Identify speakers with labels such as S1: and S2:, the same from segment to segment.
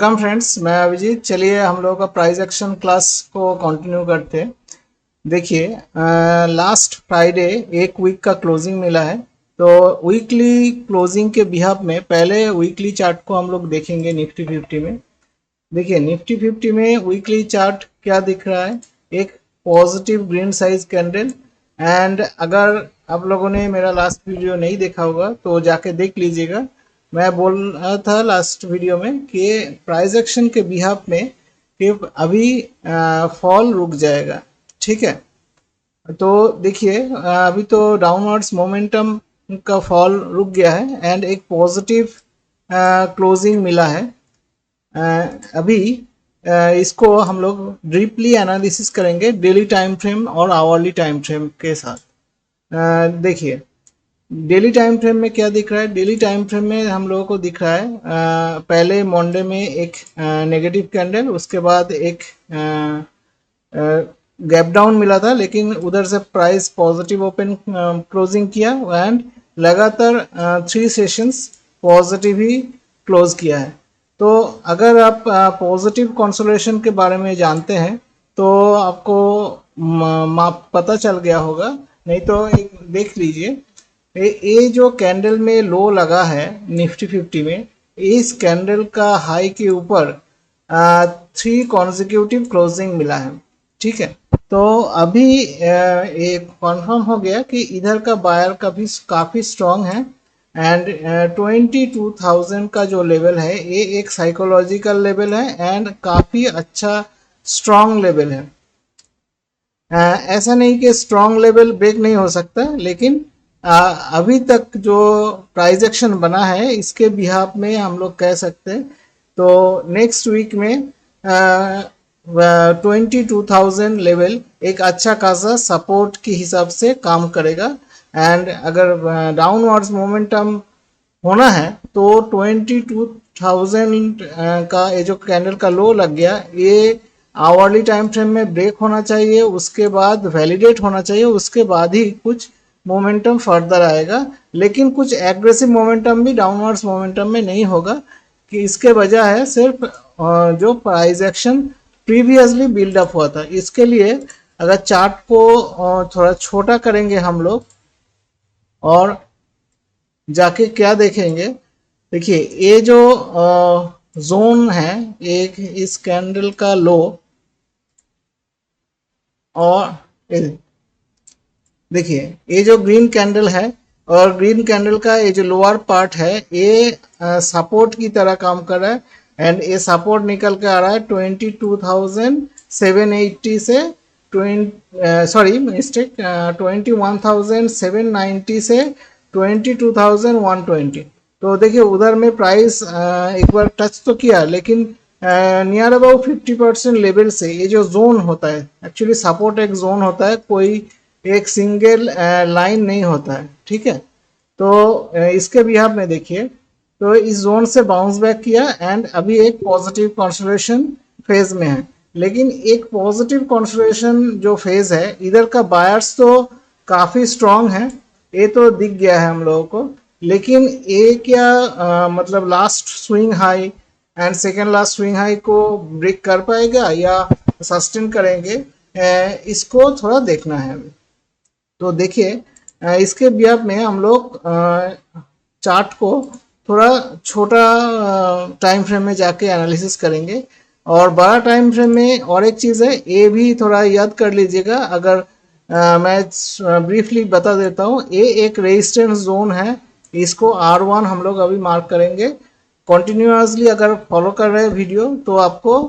S1: कम friends, मैं अभिजीत। चलिए हम लोग का प्राइस एक्शन क्लास को कंटिन्यू करते हैं। देखिए, लास्ट फ्राइडे एक वीक का क्लोजिंग मिला है। तो वीकली क्लोजिंग के बिहाफ में पहले वीकली चार्ट को हम लोग देखेंगे निफ्टी 50 में। देखिए निफ्टी 50 में वीकली चार्ट क्या दिख रहा है। एक positive green size candle. And अगर आप लोगों ने मेरा लास्ट वीडियो नहीं देखा होगा तो जाके देख लीजिएगा। मैं बोल रहा था लास्ट वीडियो में कि प्राइस एक्शन के बिहाफ में कि अभी फॉल रुक जाएगा। ठीक है, तो देखिए अभी तो डाउनवर्ड्स मोमेंटम का फॉल रुक गया है एंड एक पॉजिटिव क्लोजिंग मिला है। अभी इसको हम लोग डीपली एनालिसिस करेंगे डेली टाइम फ्रेम और आवरली टाइम फ्रेम के साथ। देखिए डेली टाइम फ्रेम में क्या दिख रहा है। डेली टाइम फ्रेम में हम लोगों को दिख रहा है पहले मंडे में एक नेगेटिव कैंडल, उसके बाद एक गैप डाउन मिला था, लेकिन उधर से प्राइस पॉजिटिव ओपन क्लोजिंग किया एंड लगातार 3 सेशंस पॉजिटिव ही क्लोज किया है। तो अगर आप पॉजिटिव कंसोलिडेशन के बारे में जानते हैं तो आपको माप पता चल गया होगा। नहीं तो एक देख लीजिए, ये जो कैंडल में लो लगा है निफ्टी 50 में, इस कैंडल का हाई के ऊपर 3 कॉन्जिक्यूटिव क्लोजिंग मिला है। ठीक है, तो अभी ये कंफर्म हो गया कि इधर का बायर का भी काफ़ी स्ट्रॉन्ग है एंड 22,000 का जो लेवल है ये एक साइकोलॉजिकल लेवल है एंड काफ़ी अच्छा स्ट्रॉन्ग लेवल है। ऐसा नहीं कि स्ट्रॉन्ग लेवल ब्रेक नहीं हो सकता, लेकिन अभी तक जो प्राइस एक्शन बना है इसके बिहाफ में हम लोग कह सकते हैं तो नेक्स्ट वीक में 22,000 लेवल एक अच्छा खासा सपोर्ट के हिसाब से काम करेगा। एंड अगर डाउनवर्ड्स मोमेंटम होना है तो 22,000 का ये जो कैंडल का लो लग गया, ये आवरली टाइम फ्रेम में ब्रेक होना चाहिए, उसके बाद वैलिडेट होना चाहिए, उसके बाद ही कुछ मोमेंटम फर्दर आएगा। लेकिन कुछ एग्रेसिव मोमेंटम भी डाउनवर्ड्स मोमेंटम में नहीं होगा, कि इसके वजह है सिर्फ जो प्राइस एक्शन प्रीवियसली बिल्डअप हुआ था। इसके लिए अगर चार्ट को थोड़ा छोटा करेंगे हम लोग और जाके क्या देखेंगे, देखिए ये जो जोन है एक इस कैंडल का लो, और देखिए ये जो ग्रीन कैंडल है और ग्रीन कैंडल का ये जो लोअर पार्ट है ये सपोर्ट की तरह काम कर रहा है एंड ये सपोर्ट निकल के आ रहा है 22,780 से 21,790 से 22,120। तो देखिए उधर में प्राइस एक बार टच तो किया, लेकिन नियर अबाउट 50% लेवल से ये जो जोन होता है, एक्चुअली सपोर्ट एक जोन होता है, कोई एक सिंगल लाइन नहीं होता है। ठीक है, तो इसके बिहाफ में देखिए तो इस जोन से बाउंस बैक किया एंड अभी एक पॉजिटिव कंसोलिडेशन फेज में है। लेकिन एक पॉजिटिव कंसोलिडेशन जो फेज है, इधर का बायर्स तो काफ़ी स्ट्रॉन्ग है, ये तो दिख गया है हम लोगों को। लेकिन ये क्या मतलब last swing high and second last swing high को ब्रेक कर पाएगा या सस्टेन करेंगे, इसको थोड़ा देखना है। तो देखिए इसके बिहाफ में हम लोग चार्ट को थोड़ा छोटा टाइम फ्रेम में जाके एनालिसिस करेंगे। और बड़ा टाइम फ्रेम में और एक चीज़ है, ये भी थोड़ा याद कर लीजिएगा। अगर मैं ब्रीफली बता देता हूँ, ये एक रेजिस्टेंस जोन है, इसको R1 हम लोग अभी मार्क करेंगे। कॉन्टिन्यूसली अगर फॉलो कर रहे हैं वीडियो तो आपको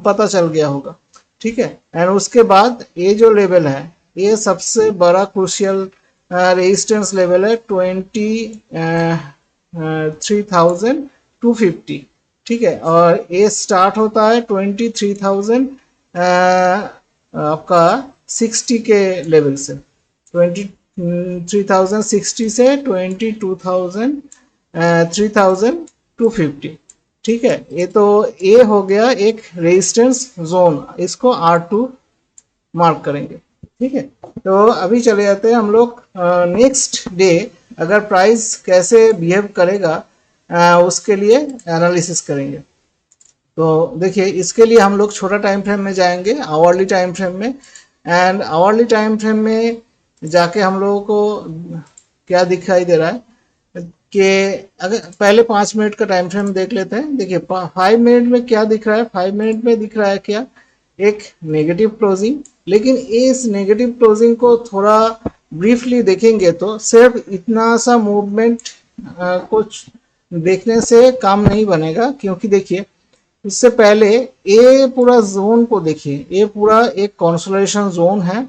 S1: पता चल गया होगा। ठीक है, एंड उसके बाद ये जो लेवल है ये सबसे बड़ा क्रूशियल रेजिस्टेंस लेवल है 23,250। ठीक है, और ये स्टार्ट होता है 23,000 आपका 60 के लेवल से, 23,060 से 3,250। ठीक है, ये तो ये हो गया एक रेजिस्टेंस जोन, इसको R2 मार्क करेंगे। ठीक है, तो अभी चले जाते हैं हम लोग नेक्स्ट डे अगर प्राइस कैसे बिहेव करेगा उसके लिए एनालिसिस करेंगे। तो देखिए इसके लिए हम लोग छोटा टाइम फ्रेम में जाएंगे, आवरली टाइम फ्रेम में। एंड आवरली टाइम फ्रेम में जाके हम लोगों को क्या दिखाई दे रहा है कि अगर पहले 5 मिनट का टाइम फ्रेम देख लेते हैं। देखिए 5 मिनट में क्या दिख रहा है, 5 मिनट में दिख रहा है क्या, एक नेगेटिव क्लोजिंग। लेकिन इस नेगेटिव क्लोजिंग को थोड़ा ब्रीफली देखेंगे तो सिर्फ इतना सा मूवमेंट कुछ देखने से काम नहीं बनेगा, क्योंकि देखिए इससे पहले ये पूरा जोन को देखिए, ये पूरा एक कंसोलिडेशन जोन है,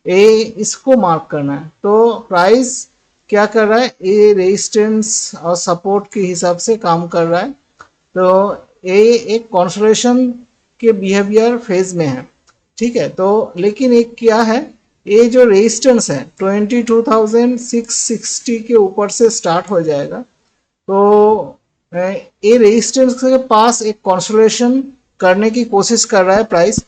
S1: ये इसको मार्क करना है। तो प्राइस क्या कर रहा है, ये रेजिस्टेंस और सपोर्ट के हिसाब से काम कर रहा है। तो ये एक कंसोलिडेशन के बिहेवियर फेज में है, ठीक है। तो लेकिन एक क्या है, ये जो रेजिस्टेंस है 22,660 के ऊपर से स्टार्ट हो जाएगा। तो ये रेजिस्टेंस के पास एक कंसोलिडेशन करने की कोशिश कर रहा है प्राइस,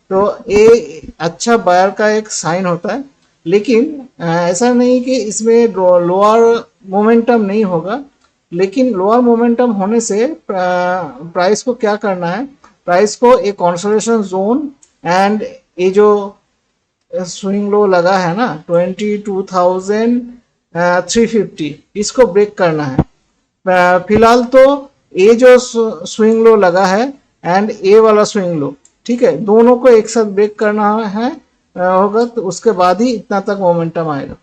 S1: तो ये अच्छा बायर का एक साइन होता है। लेकिन ऐसा नहीं कि इसमें लोअर मोमेंटम नहीं होगा, लेकिन लोअर मोमेंटम होने से प्राइस को क्या करना है, प्राइस को एक कंसोलिडेशन जोन एंड ये जो स्विंग लो लगा है ना 22,350, इसको ब्रेक करना है। फिलहाल तो ये जो स्विंग लो लगा है एंड ए वाला स्विंग लो, ठीक है, दोनों को एक साथ ब्रेक करना है होगा, तो उसके बाद ही इतना तक मोमेंटम आएगा।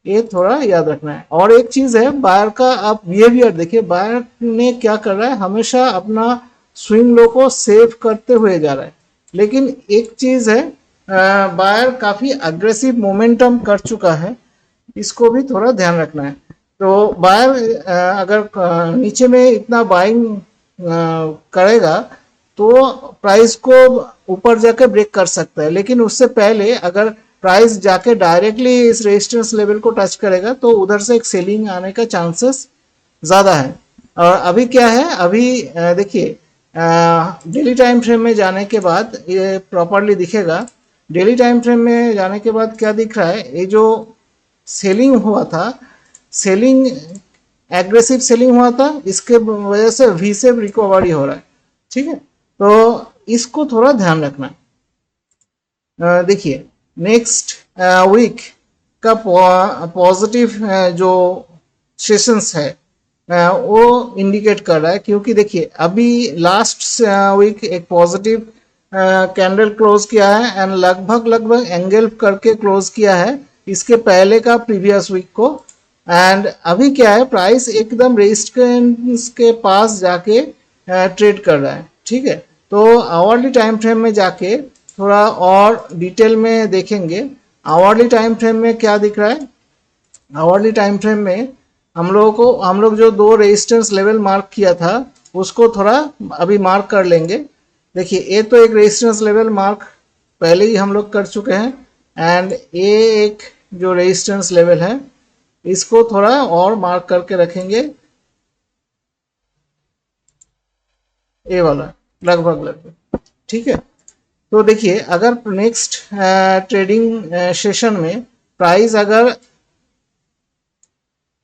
S1: ये थोड़ा याद रखना है। और एक चीज है, बायर का आप बिहेवियर देखिए, बायर ने क्या कर रहा है, हमेशा अपना स्विंग लो को सेव करते हुए जा रहा है। लेकिन एक चीज है, बायर काफी अग्रेसिव मोमेंटम कर चुका है, इसको भी थोड़ा ध्यान रखना है। तो बायर अगर नीचे में इतना बाइंग करेगा तो प्राइस को ऊपर जाके ब्रेक कर सकता है, लेकिन उससे पहले अगर प्राइस जाके डायरेक्टली इस रेजिस्टेंस लेवल को टच करेगा तो उधर से एक सेलिंग आने का चांसेस ज़्यादा है। और अभी क्या है, अभी देखिए डेली टाइम फ्रेम में जाने के बाद ये प्रॉपरली दिखेगा। डेली टाइम फ्रेम में जाने के बाद क्या दिख रहा है, ये जो सेलिंग हुआ था, सेलिंग एग्रेसिव सेलिंग हुआ था, इसके वजह से वी शेप रिकवरी हो रहा है, ठीक है। तो इसको थोड़ा ध्यान रखना। देखिए नेक्स्ट वीक का पॉजिटिव जो सेशंस है वो इंडिकेट कर रहा है, क्योंकि देखिए अभी लास्ट वीक एक पॉजिटिव कैंडल क्लोज किया है एंड लगभग एंगल करके क्लोज किया है इसके पहले का प्रीवियस वीक को। एंड अभी क्या है, प्राइस एकदम रेजिस्टेंस के पास जाके ट्रेड कर रहा है, ठीक है। तो आवरली टाइम फ्रेम में जाके थोड़ा और डिटेल में देखेंगे। आवरली टाइम फ्रेम में क्या दिख रहा है, आवरली टाइम फ्रेम में हम लोग जो दो रेजिस्टेंस लेवल मार्क किया था उसको थोड़ा अभी मार्क कर लेंगे। देखिए ये तो एक रेजिस्टेंस लेवल मार्क पहले ही हम लोग कर चुके हैं, एंड ये एक जो रेजिस्टेंस लेवल है इसको थोड़ा और मार्क करके रखेंगे, ये वाला लगभग, ठीक है। तो देखिए अगर नेक्स्ट ट्रेडिंग सेशन में प्राइस अगर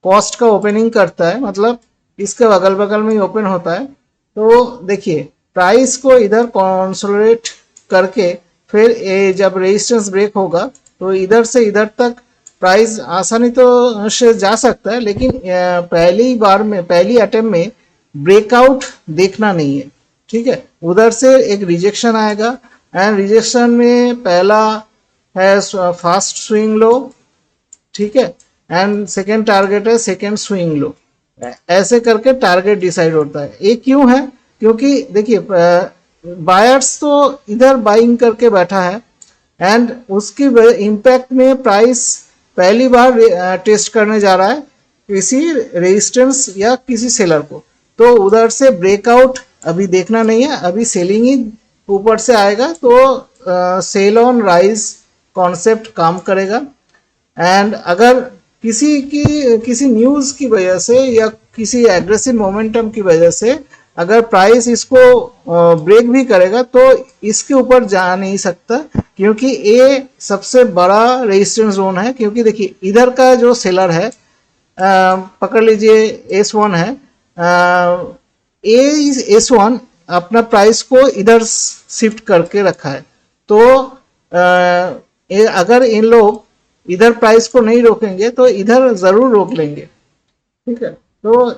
S1: कॉस्ट का ओपनिंग करता है, मतलब इसके अगल बगल में ही ओपन होता है, तो देखिए प्राइस को इधर कंसोलिडेट करके फिर जब रेजिस्टेंस ब्रेक होगा तो इधर से इधर तक प्राइस आसानी तो से जा सकता है, लेकिन पहली बार में पहली अटेम्प्ट में ब्रेकआउट देखना नहीं है, ठीक है। उधर से एक रिजेक्शन आएगा एंड रिजेक्शन में पहला है फास्ट स्विंग लो, ठीक है, एंड सेकेंड टारगेट है सेकेंड स्विंग लो। ऐसे करके टारगेट डिसाइड होता है। ये क्यों है, क्योंकि देखिए बायर्स तो इधर बाइंग करके बैठा है एंड उसकी इम्पैक्ट में प्राइस पहली बार टेस्ट करने जा रहा है किसी रेजिस्टेंस या किसी सेलर को, तो उधर से ब्रेकआउट अभी देखना नहीं है, अभी सेलिंग ही ऊपर से आएगा, तो सेल ऑन राइज कॉन्सेप्ट काम करेगा। एंड अगर किसी न्यूज़ की वजह से या किसी एग्रेसिव मोमेंटम की वजह से अगर प्राइस इसको ब्रेक भी करेगा तो इसके ऊपर जा नहीं सकता, क्योंकि ये सबसे बड़ा रेजिस्टेंस जोन है। क्योंकि देखिए इधर का जो सेलर है, पकड़ लीजिए S1 है, S1 अपना प्राइस को इधर शिफ्ट करके रखा है। तो अगर इन लोग इधर प्राइस को नहीं रोकेंगे तो इधर जरूर रोक लेंगे, ठीक है। तो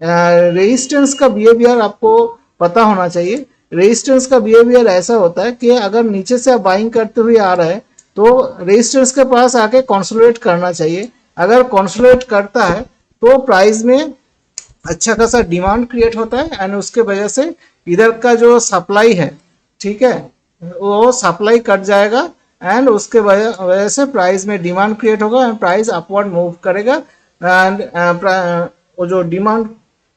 S1: रेजिस्टेंस का बिहेवियर आपको पता होना चाहिए। रेजिस्टेंस का बिहेवियर ऐसा होता है कि अगर नीचे से आप बाइंग करते हुए आ रहा है तो रेजिस्टेंस के पास आके कंसोलिडेट करना चाहिए। अगर कंसोलिडेट करता है तो प्राइस में अच्छा खासा डिमांड क्रिएट होता है एंड उसके वजह से इधर का जो सप्लाई है, ठीक है, वो सप्लाई कट जाएगा एंड उसके वजह से प्राइस में डिमांड क्रिएट होगा एंड प्राइस अपवर्ड मूव करेगा एंड वो जो डिमांड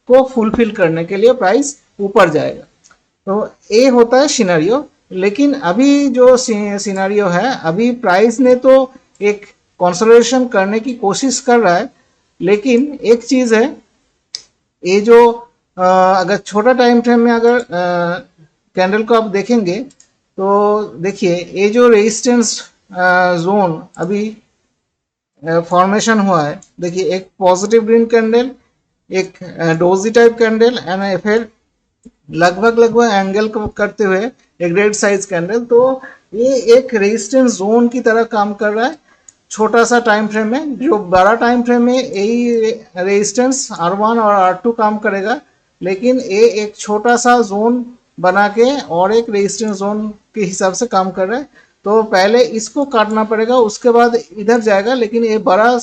S1: को फुलफिल करने के लिए प्राइस ऊपर जाएगा। तो ये होता है सिनेरियो। लेकिन अभी जो सिनेरियो है, अभी प्राइस ने तो एक कंसोलिडेशन करने की कोशिश कर रहा है, लेकिन एक चीज है, ये जो अगर छोटा टाइम फ्रेम में अगर कैंडल को आप देखेंगे तो देखिए ये जो रेजिस्टेंस जोन अभी फॉर्मेशन हुआ है, देखिए एक पॉजिटिव ग्रीन कैंडल, एक डोजी टाइप कैंडल एंड फिर लगभग एंगल को करते हुए एक रेड साइज कैंडल। तो ये एक रेजिस्टेंस जोन की तरह काम कर रहा है छोटा सा टाइम फ्रेम में। जो बड़ा टाइम फ्रेम में यही रेजिस्टेंस R1 और R2 काम करेगा, लेकिन ये एक छोटा सा जोन बना के और एक रेजिस्टेंस जोन के हिसाब से काम कर रहा है। तो पहले इसको काटना पड़ेगा, उसके बाद इधर जाएगा। लेकिन ये बड़ा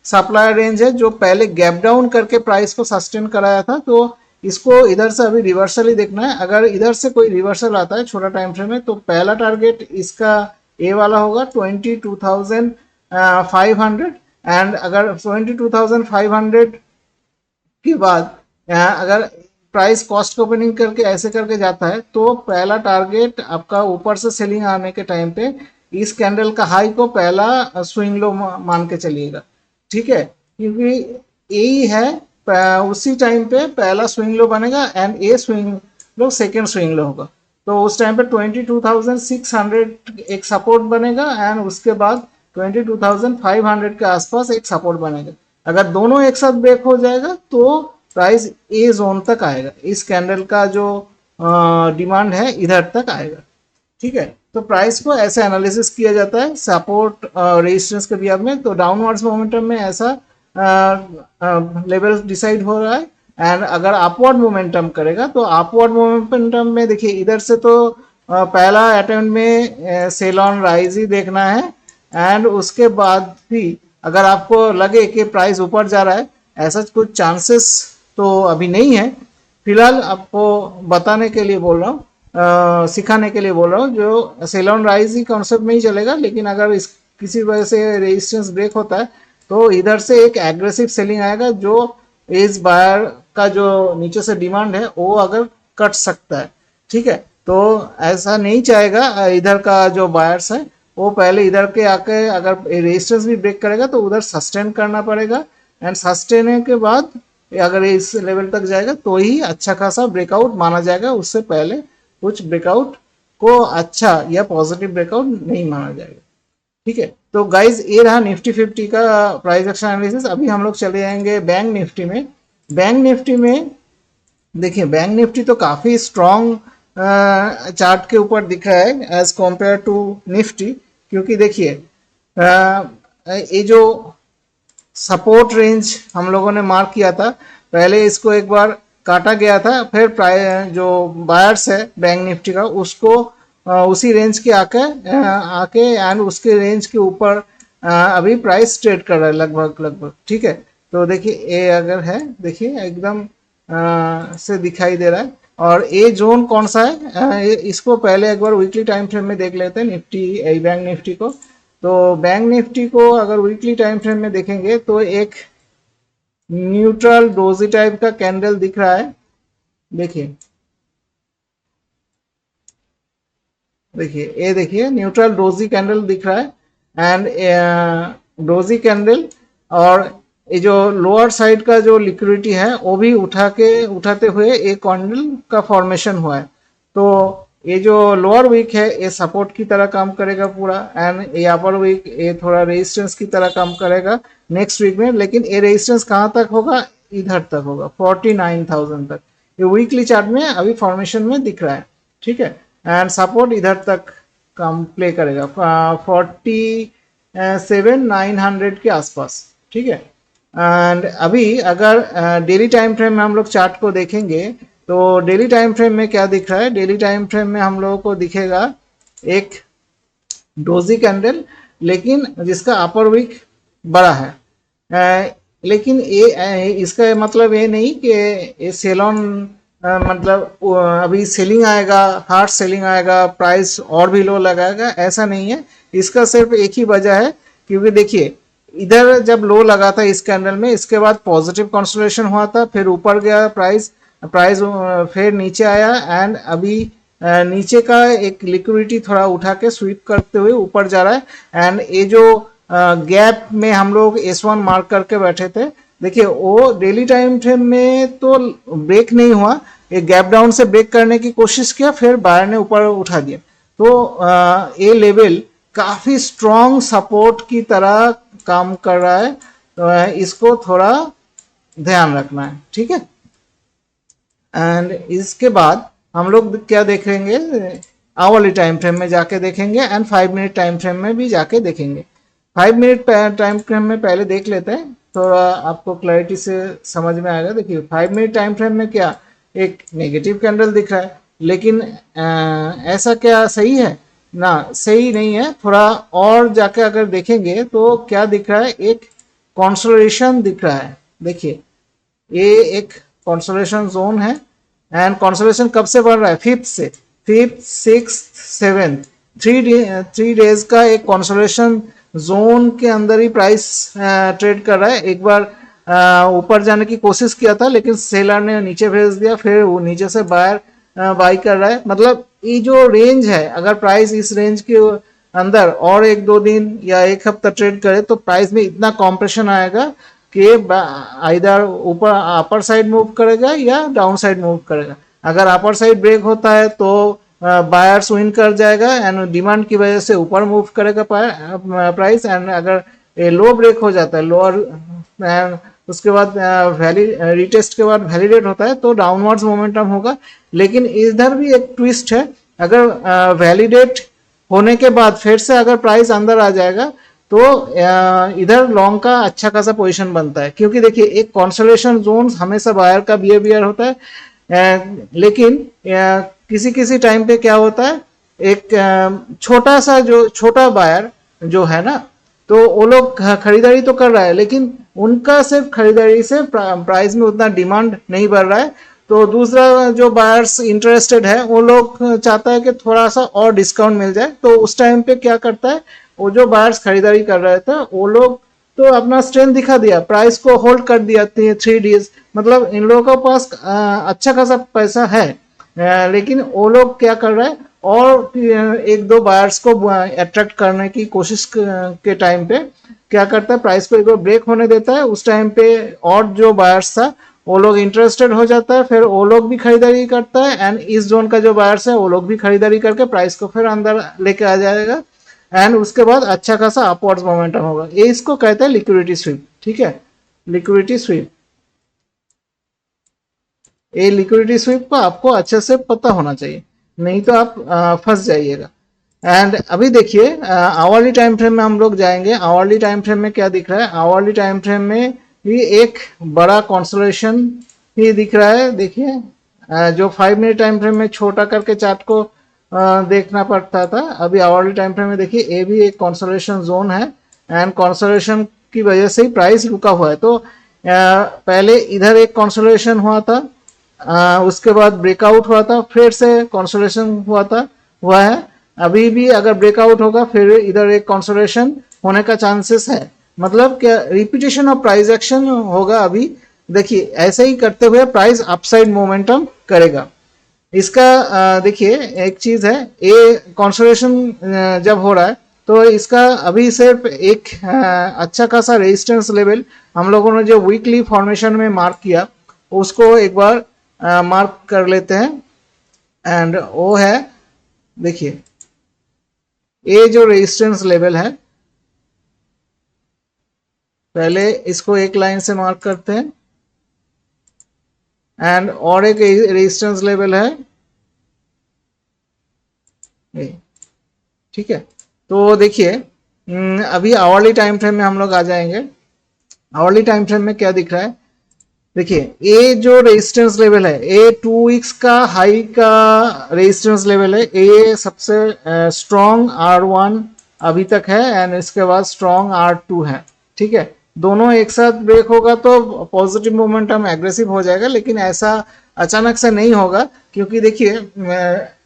S1: सप्लाई रेंज है जो पहले गैप डाउन करके प्राइस को सस्टेन कराया था, तो इसको इधर से अभी रिवर्सल ही देखना है। अगर इधर से कोई रिवर्सल आता है छोटा टाइम फ्रेम में तो पहला टारगेट इसका ए वाला होगा 22,500 एंड अगर 22,500 के बाद अगर प्राइस कॉस्ट ओपनिंग करके ऐसे करके जाता है तो पहला टारगेट आपका ऊपर से सेलिंग आने के टाइम पे इस कैंडल का हाई को पहला स्विंग लो मान के चलिएगा, ठीक है, क्योंकि यही है उसी टाइम पे पहला स्विंग लो बनेगा एंड ये swing low second swing low होगा। तो उस टाइम पे 22,600 एक सपोर्ट बनेगा एंड उसके बाद 22,500 के आसपास एक सपोर्ट बनेगा। अगर दोनों एक साथ ब्रेक हो जाएगा तो प्राइस ए जोन तक आएगा, इस कैंडल का जो डिमांड है इधर तक आएगा, ठीक है। तो प्राइस को ऐसे एनालिसिस किया जाता है सपोर्ट रेजिस्टेंस के बिहेव में। तो डाउनवर्ड्स मोमेंटम में ऐसा लेवल डिसाइड हो रहा है एंड अगर अपवर्ड मोमेंटम करेगा तो अपवर्ड मोमेंटम में देखिए इधर से तो पहला अटेम्प्ट में सेल ऑन राइज ही देखना है एंड उसके बाद भी अगर आपको लगे कि प्राइस ऊपर जा रहा है, ऐसा कुछ चांसेस तो अभी नहीं है। फिलहाल आपको बताने के लिए बोल रहा हूँ, सिखाने के लिए बोल रहा हूँ। जो सेल ऑन राइज ही कॉन्सेप्ट में ही चलेगा, लेकिन अगर इस किसी वजह से रेजिस्टेंस ब्रेक होता है तो इधर से एक एग्रेसिव सेलिंग आएगा जो इस बायर का जो नीचे से डिमांड है वो अगर कट सकता है, ठीक है। तो ऐसा नहीं चाहेगा इधर का जो बायर्स है वो पहले इधर के आके अगर रेजिस्टेंस भी ब्रेक करेगा तो उधर सस्टेन करना पड़ेगा एंड सस्टेन के बाद अगर इस लेवल तक जाएगा तो ही अच्छा खासा ब्रेकआउट माना जाएगा। उससे पहले कुछ ब्रेकआउट को अच्छा या पॉजिटिव ब्रेकआउट नहीं माना जाएगा, ठीक है। तो गाइज ये रहा निफ्टी 50 का प्राइस एक्शन एनालिसिस। अभी हम लोग चले जाएंगे बैंक निफ्टी में। बैंक निफ्टी में देखिए बैंक निफ्टी तो काफी स्ट्रॉन्ग चार्ट के ऊपर दिख रहा है एज कंपेयर टू निफ्टी, क्योंकि देखिए ये जो सपोर्ट रेंज हम लोगों ने मार्क किया था, पहले इसको एक बार काटा गया था, फिर जो बायर्स है बैंक निफ्टी का उसको उसी रेंज के आके एंड उसके रेंज के ऊपर अभी प्राइस ट्रेड कर रहा है लगभग, ठीक है। तो देखिए ये अगर है, देखिए एकदम से दिखाई दे रहा है। और ये जोन कौन सा है, इसको पहले एक बार वीकली टाइम फ्रेम में देख लेते हैं निफ्टी बैंक निफ्टी को। तो बैंक निफ्टी को अगर वीकली टाइम फ्रेम में देखेंगे तो एक न्यूट्रल डोजी टाइप का कैंडल दिख रहा है। देखिए ये देखिए न्यूट्रल डोजी कैंडल दिख रहा है एंड डोजी कैंडल और ये जो लोअर साइड का जो लिक्विडिटी है वो भी उठाते हुए एक कैंडल का फॉर्मेशन हुआ है। तो ये जो लोअर वीक है ये सपोर्ट की तरह काम करेगा पूरा एंड ये अपर वीक ये थोड़ा रेजिस्टेंस की तरह काम करेगा नेक्स्ट वीक में। लेकिन ये रेजिस्टेंस कहाँ तक होगा, इधर तक होगा 49,000 तक। ये वीकली चार्ट में अभी फॉर्मेशन में दिख रहा है, ठीक है। एंड सपोर्ट इधर तक काम प्ले करेगा 47,900 के आसपास, ठीक है। एंड अभी अगर डेली टाइम फ्रेम में हम लोग चार्ट को देखेंगे तो डेली टाइम फ्रेम में क्या दिख रहा है, डेली टाइम फ्रेम में हम लोगों को दिखेगा एक डोजी कैंडल, लेकिन जिसका अपर विक बड़ा है। लेकिन ये इसका मतलब ये नहीं कि ये सेलॉन मतलब अभी सेलिंग आएगा, हार्ड सेलिंग आएगा, प्राइस और भी लो लगाएगा, ऐसा नहीं है। इसका सिर्फ एक ही वजह है, क्योंकि देखिए इधर जब लो लगा था इस कैंडल में, इसके बाद पॉजिटिव कंसोलिडेशन हुआ था, फिर ऊपर गया प्राइस फिर नीचे आया एंड अभी नीचे का एक लिक्विडिटी थोड़ा उठा के स्वीप करते हुए ऊपर जा रहा है। एंड ये जो गैप में हम लोग S1 मार्क करके बैठे थे, देखिए वो डेली टाइम फ्रेम में तो ब्रेक नहीं हुआ, ये गैप डाउन से ब्रेक करने की कोशिश किया, फिर बायर ने ऊपर उठा दिया। तो ये लेवल काफी स्ट्रॉन्ग सपोर्ट की तरह काम कर रहा है, तो इसको थोड़ा ध्यान रखना है, ठीक है। एंड इसके बाद हम लोग क्या देखेंगे, आवरली टाइम फ्रेम में जाके देखेंगे एंड 5 मिनट टाइम फ्रेम में भी जाके देखेंगे। 5 मिनट टाइम फ्रेम में पहले देख लेते हैं, थोड़ा आपको क्लैरिटी से समझ में आएगा। देखिए 5 मिनट टाइम फ्रेम में क्या एक नेगेटिव कैंडल दिख रहा है, लेकिन ऐसा क्या सही है ना, सही नहीं है। थोड़ा और जाके अगर देखेंगे तो क्या दिख रहा है, एक कंसोलिडेशन दिख रहा है। देखिए ये एक कंसोलिडेशन जोन है एंड कंसोलिडेशन कब से बढ़ रहा है, फिफ्थ से, फिफ्थ सिक्स्थ सेवेंथ, 3 डेज का एक कंसोलिडेशन जोन के अंदर ही प्राइस ट्रेड कर रहा है। एक बार ऊपर जाने की कोशिश किया था, लेकिन सेलर ने नीचे भेज दिया, फिर वो नीचे से बायर बाई कर रहा है। मतलब ये जो रेंज है, अगर प्राइस इस रेंज के अंदर और 1-2 दिन या 1 हफ्ता ट्रेड करे तो प्राइस में इतना कॉम्प्रेशन आएगा कि इधर ऊपर अपर साइड मूव करेगा या डाउन साइड मूव करेगा। अगर अपर साइड ब्रेक होता है तो बायर्स विन कर जाएगा एंड डिमांड की वजह से ऊपर मूव करेगा प्राइस। एंड अगर ये लो ब्रेक हो जाता है, लोअर उसके बाद रिटेस्ट के बाद वैलिडेट होता है तो डाउनवर्ड्स मोमेंटम होगा। लेकिन इधर भी एक ट्विस्ट है, अगर वैलिडेट होने के बाद फिर से अगर प्राइस अंदर आ जाएगा तो इधर लॉन्ग का अच्छा खासा पोजीशन बनता है, क्योंकि देखिए एक कंसोलिडेशन जोन हमेशा बायर का बिहेवियर होता है। लेकिन किसी किसी टाइम पे क्या होता है, एक छोटा सा जो छोटा बायर जो है ना, तो वो लोग खरीदारी तो कर रहा है, लेकिन उनका सिर्फ खरीदारी से प्राइस में उतना डिमांड नहीं बढ़ रहा है। तो दूसरा जो बायर्स इंटरेस्टेड है वो लोग चाहता है कि थोड़ा सा और डिस्काउंट मिल जाए, तो उस टाइम पे क्या करता है, वो जो बायर्स खरीदारी कर रहे थे वो लोग तो अपना स्ट्रेंथ दिखा दिया, प्राइस को होल्ड कर दिया 3 डेज। मतलब इन लोगों के पास अच्छा खासा पैसा है, लेकिन वो लोग क्या कर रहे हैं, और 1-2 बायर्स को अट्रैक्ट करने की कोशिश के टाइम पे क्या करता है, प्राइस को एक बार ब्रेक होने देता है। उस टाइम पे और जो बायर्स था वो लोग इंटरेस्टेड हो जाता है, फिर वो लोग भी खरीदारी करता है एंड इस जोन का जो बायर्स है वो लोग भी खरीदारी करके प्राइस को फिर अंदर लेके आ जाएगा एंड उसके बाद अच्छा खासा अपवर्ड्स मोमेंटम होगा। ये इसको कहते हैं लिक्विडिटी स्वीप, ठीक है, लिक्विडिटी स्वीप। ये लिक्विडिटी स्वीप को आपको अच्छे से पता होना चाहिए, नहीं तो आप फंस जाइएगा। एंड अभी देखिए आवरली टाइम फ्रेम में हम लोग जाएंगे। आवरली टाइम फ्रेम में क्या दिख रहा है, आवरली टाइम फ्रेम में भी एक बड़ा कंसोलिडेशन ही दिख रहा है। देखिए जो 5 मिनट टाइम फ्रेम में छोटा करके चार्ट को देखना पड़ता था, अभी आवरली टाइम फ्रेम में देखिए ये भी एक कंसोलिडेशन जोन है एंड कंसोलिडेशन की वजह से ही प्राइस रुका हुआ है। तो पहले इधर एक कंसोलिडेशन हुआ था, उसके बाद ब्रेकआउट हुआ था, फिर से कंसोलिडेशन हुआ है। अभी भी अगर ब्रेकआउट होगा फिर इधर एक कंसोलिडेशन होने का चांसेस है। मतलब क्या रिपीटेशन ऑफ प्राइस एक्शन होगा। अभी देखिए ऐसे ही करते हुए प्राइस अपसाइड मोमेंटम करेगा। इसका देखिए एक चीज है, ये कंसोलिडेशन जब हो रहा है तो इसका अभी सिर्फ एक अच्छा खासा रेजिस्टेंस लेवल हम लोगों ने जो वीकली फॉर्मेशन में मार्क किया उसको एक बार मार्क कर लेते हैं। एंड वो है, देखिए ये जो रेजिस्टेंस लेवल है, पहले इसको एक लाइन से मार्क करते हैं। एंड और एक रेजिस्टेंस लेवल है ये, ठीक है। तो देखिए अभी आवरली टाइम फ्रेम में हम लोग आ जाएंगे। आवरली टाइम फ्रेम में क्या दिख रहा है, देखिए ये जो रेजिस्टेंस लेवल है, ये 2 वीक्स का हाई का रेजिस्टेंस लेवल है, ये सबसे स्ट्रॉन्ग R1 अभी तक है एंड इसके बाद स्ट्रॉन्ग R2 है, ठीक है। दोनों एक साथ ब्रेक होगा तो पॉजिटिव मोमेंटम एग्रेसिव हो जाएगा, लेकिन ऐसा अचानक से नहीं होगा, क्योंकि देखिए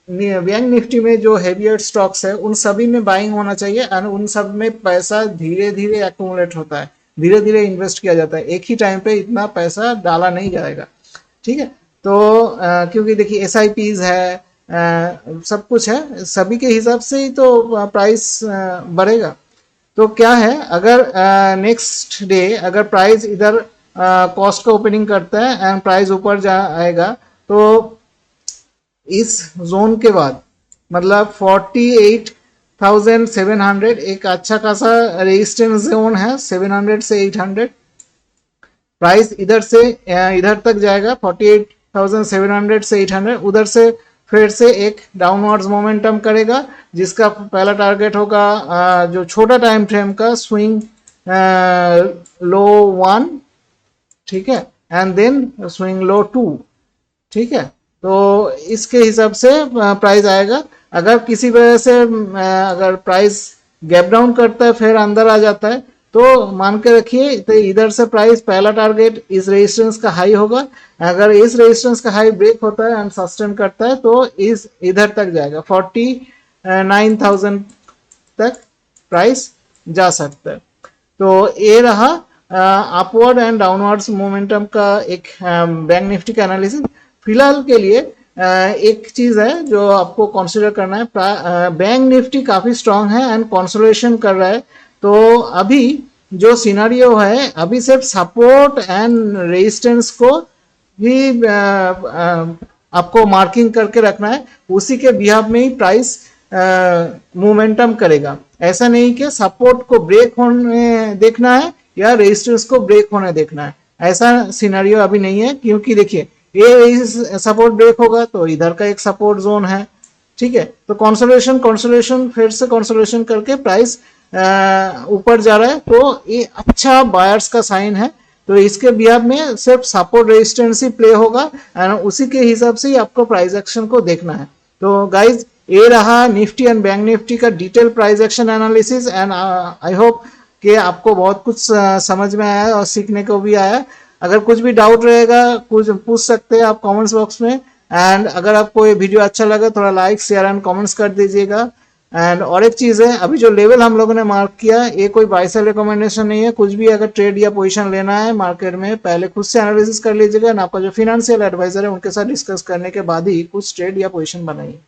S1: बैंक निफ्टी में जो हेवियर स्टॉक्स है उन सभी में बाइंग होना चाहिए एंड उन सब में पैसा धीरे धीरे एक्यूमुलेट होता है, धीरे धीरे इन्वेस्ट किया जाता है, एक ही टाइम पे इतना पैसा डाला नहीं जाएगा, ठीक है। तो क्योंकि देखिए SIPs है, सब कुछ है, सभी के हिसाब से ही तो प्राइस बढ़ेगा। तो क्या है, अगर नेक्स्ट डे अगर प्राइस इधर कॉस्ट का ओपनिंग करता है एंड प्राइस ऊपर आएगा, तो इस जोन के बाद मतलब 48,700 एक अच्छा खासा रेजिस्टेंस जोन है, 700 से 800 प्राइस इधर से इधर तक जाएगा, 48,700 से 800, उधर से फिर से एक डाउनवर्ड्स मोमेंटम करेगा, जिसका पहला टारगेट होगा जो छोटा टाइम फ्रेम का स्विंग लो 1, ठीक है, एंड देन स्विंग लो 2, ठीक है। तो इसके हिसाब से प्राइस आएगा। अगर किसी वजह से अगर प्राइस गैप डाउन करता है फिर अंदर आ जाता है, तो मान के रखिए तो इधर से प्राइस पहला टारगेट इस रेजिस्टेंस का हाई होगा, अगर इस रेजिस्टेंस का हाई ब्रेक होता है एंड सस्टेन करता है तो इस इधर तक जाएगा, 49,000 तक प्राइस जा सकता है। तो ये रहा अपवर्ड एंड डाउनवर्ड्स मोमेंटम का एक बैंक निफ्टी का एनालिसिस। फिलहाल के लिए एक चीज है जो आपको कंसीडर करना है, बैंक निफ्टी काफी स्ट्रांग है एंड कंसोलिडेशन कर रहा है, तो अभी जो सिनारियो है अभी सिर्फ सपोर्ट एंड रेजिस्टेंस को ही आपको मार्किंग करके रखना है, उसी के बिहाफ में ही प्राइस मोमेंटम करेगा। ऐसा नहीं कि सपोर्ट को ब्रेक होने देखना है या रेजिस्टेंस को ब्रेक होने देखना है, ऐसा सिनेरियो अभी नहीं है, क्योंकि देखिए ये सपोर्ट ब्रेक होगा तो इधर का एक सपोर्ट जोन है, ठीक है। तो कंसोलिडेशन फिर से कंसोलिडेशन करके प्राइस ऊपर जा रहा है, तो ये अच्छा बायर्स का साइन है। तो इसके बिहाफ में सिर्फ सपोर्ट रेजिस्टेंस ही प्ले होगा एंड उसी के हिसाब से ही आपको प्राइस एक्शन को देखना है। तो गाइज ये रहा निफ्टी एंड बैंक निफ्टी का detail price action analysis and I hope कि आपको बहुत कुछ समझ में आया और सीखने को भी आया। अगर कुछ भी डाउट रहेगा कुछ पूछ सकते हैं आप कमेंट्स बॉक्स में, एंड अगर आपको ये वीडियो अच्छा लगा थोड़ा लाइक शेयर एंड कमेंट्स कर दीजिएगा। एंड और एक चीज़ है, अभी जो लेवल हम लोगों ने मार्क किया ये कोई बाय सेल रिकमेंडेशन नहीं है, कुछ भी अगर ट्रेड या पोजीशन लेना है मार्केट में पहले खुद से एनालिसिस कर लीजिएगा, आपका जो फिनेंशियल एडवाइजर है उनके साथ डिस्कस करने के बाद ही कुछ ट्रेड या पोजीशन बनाइए।